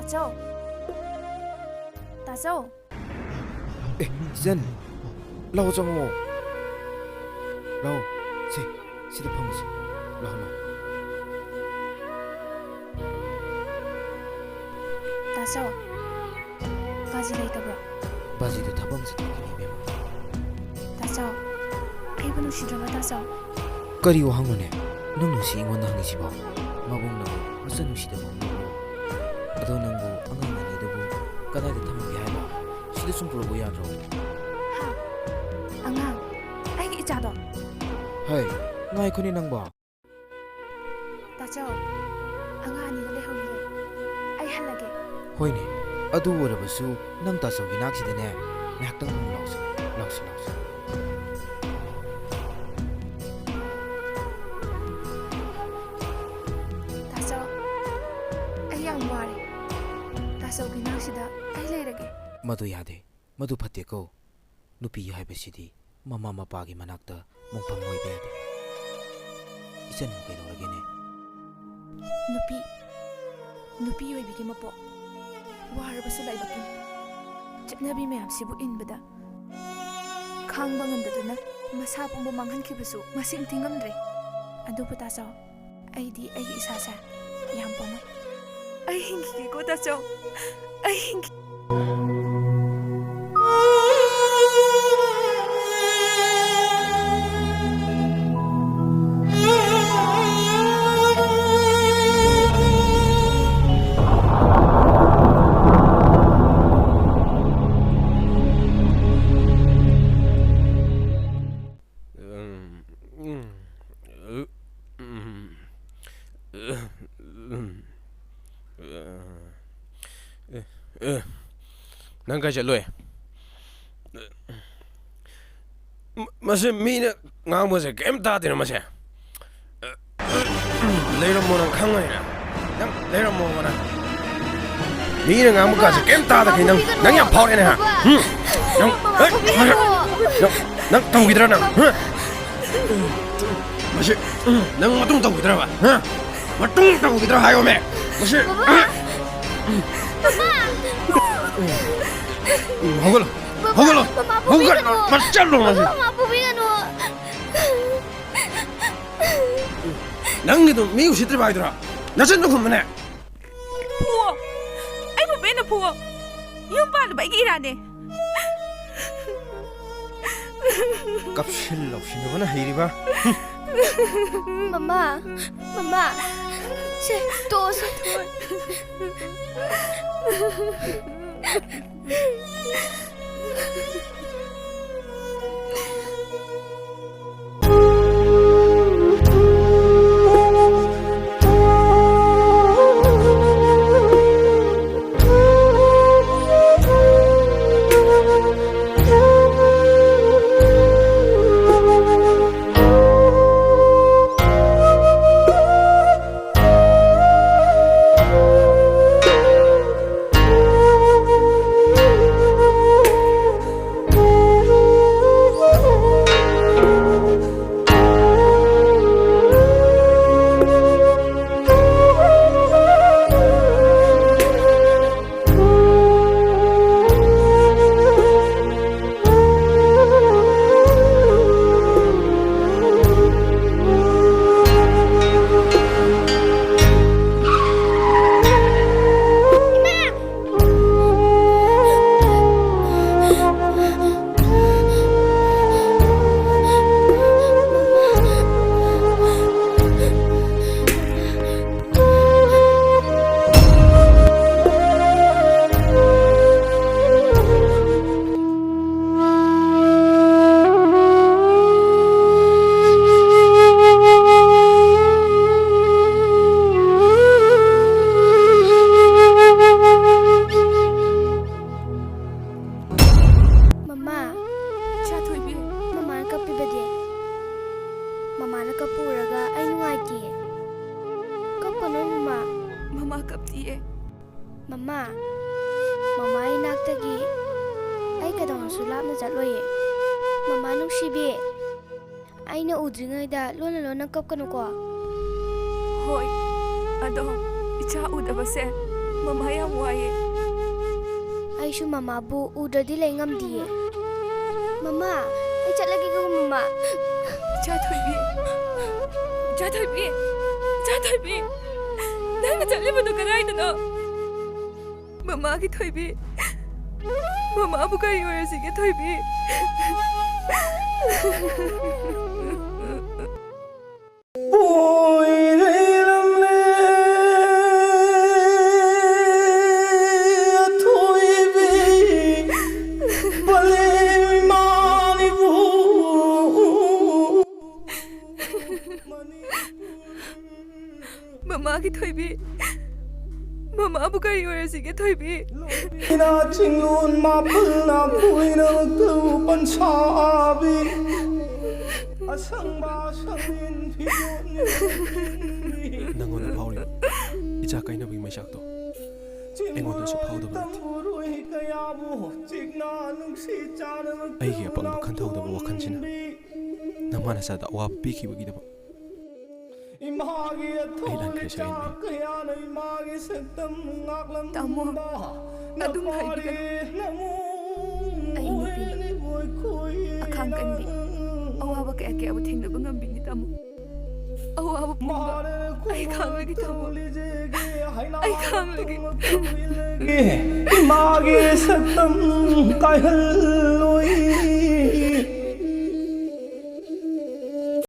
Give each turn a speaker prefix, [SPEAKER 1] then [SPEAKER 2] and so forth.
[SPEAKER 1] Tachau. Tachau.
[SPEAKER 2] Zen. Lau jango. Lau. Se. Sida phamsi. Lau lau.
[SPEAKER 1] Tachau. Baji leitabra.
[SPEAKER 2] Baji de thabang se kini bema.
[SPEAKER 1] Tachau. Aibu nusidraba Tachau.
[SPEAKER 2] Kari wa hangone. Nang nusi ingonda hangisiba. Mabong na masa nusidaba mo. Ado nanggo angang ani debu kada de thamagi haiba. Sida sum puro ya ro.
[SPEAKER 1] Ha. Angang. Ai gi ichado.
[SPEAKER 2] Hai. Ngai khoni nangba.
[SPEAKER 1] Tachau. Angang ani le hawli. Ai halage.
[SPEAKER 2] Hoine. Adu warabasu nang ta sogi nak sidane. Ngaktang hum lawsa. Lawsa.
[SPEAKER 1] Tachau. Ai yam wari. Tachau gi naksida ai leirage.
[SPEAKER 2] Madu yade. Madu phatte ko. Nupi haibasidi mama mapagi manakta mongphang oibe yade. Isan mo kaidorage ne.
[SPEAKER 1] Nupi oibigi mapo. Warabasu laibakin. Chapnabi mayam sibu inbada. Khangba ngamdaduna masa pumbu manghankibasu masing tingamdre. Adubu Tachau. Aidi ai isasa yam pamai. Ai hingi ko Tachau. Ai hingi.
[SPEAKER 3] Nang ka chaloy mase mina ngang mo se kem ta de mase leiro mo nang khang ai nang leiro mo na mina ngang mo ka se kem ta da ke nang ya phau ne ha nang tong gidra nang mase nang matung tong gidra ba ha matung tong gidra hayo me mase Hogolo. Machallo mas.
[SPEAKER 4] Mama bubigano.
[SPEAKER 3] Nangido mi usitri baidra. Nasan no khumne.
[SPEAKER 1] Puo. Ai bu bena puo. Yum ba ba gi irane.
[SPEAKER 2] Kapshil law sinobana hairiba.
[SPEAKER 4] Mama. Se tos. Mama, Mama inaktagi ay kadang sulap na jatloye. Mama nung sibi, ay na udringay da lolo nagkap ka ko.
[SPEAKER 1] Hoy, ado, icha udabase. ꯃꯃꯥ ꯌꯥꯝ ꯋꯥꯏꯌꯦ
[SPEAKER 4] ꯑꯩꯁꯨ ꯃꯃꯥꯕꯨ ꯎꯗ꯭ꯔꯗꯤ ꯂꯩ ꯉꯝꯗꯤꯌꯦ ꯃꯃꯥ ꯑꯩ ꯆꯠꯂꯒꯦꯀꯣ ꯃꯃꯥ
[SPEAKER 1] ꯏꯆꯥ ꯊꯣꯏꯕꯤ ꯏꯆꯥ ꯊꯣꯏꯕꯤ ꯏꯆꯥ ꯊꯣꯏꯕꯤ ꯅꯪꯅ ꯆꯠꯂꯤꯕꯗꯨ ꯀꯗꯥꯏꯗꯅꯣ ꯃꯃꯥꯒꯤ ꯊꯣꯏꯕꯤ ꯃꯃꯥꯕꯨ ꯀꯔꯤ ꯑꯣꯏꯔꯁꯤꯒꯦ ꯊꯣꯏꯕꯤ ꯃꯃꯥꯒꯤ ꯊꯣꯏꯕꯤ ꯃꯃꯥꯕꯨ ꯀꯔꯤ ꯑꯣꯏꯔꯁꯤꯒꯦ ꯊꯣꯏꯕꯤ
[SPEAKER 5] ina chinglun mapulna puina tu pansabi asangba sangin phiyun
[SPEAKER 3] ꯅꯪꯉꯣꯟꯗ ꯐꯥꯎꯔꯤꯕ ꯏꯆꯥ ꯀꯥꯏꯅꯕꯒꯤ ꯃꯩꯁꯥꯛꯇꯣ ꯑꯩꯉꯣꯟꯗꯁꯨ ꯐꯥꯎꯗꯕ ꯅꯠꯇꯦ ꯑꯩꯒꯤ ꯑꯄꯪꯕ ꯈꯟꯊꯍꯧꯗꯕ ꯋꯥꯈꯜꯁꯤꯅ ꯅꯃꯥ ꯅꯆꯥꯗ ꯑꯋꯥꯕ ꯄꯤꯈꯤꯕꯒꯤꯗꯃꯛ ꯑꯩ ꯂꯥꯟꯈ꯭ꯔꯦ ꯁꯛꯍꯦꯟꯕꯤ
[SPEAKER 1] ꯇꯥꯃꯣ ꯑꯗꯨꯝ ꯍꯥꯏꯕꯤꯒꯅꯨ ꯑꯩ ꯅꯨꯄꯤꯅꯤ ꯑꯈꯥꯡ ꯀꯟꯕꯤ ꯑꯋꯥꯕ ꯀꯌꯥ ꯀꯌꯥꯕꯨ ꯊꯦꯡꯅꯕ ꯉꯝꯕꯤꯅꯤ ꯇꯥꯃꯣ ꯑꯋꯥꯕ ꯄꯨꯝꯕ ꯑꯩ ꯈꯥꯡꯂꯒꯦ ꯇꯥꯃꯣ ꯑꯩ ꯈꯥꯡꯂꯒꯦ
[SPEAKER 5] इमागे सतम कहलोई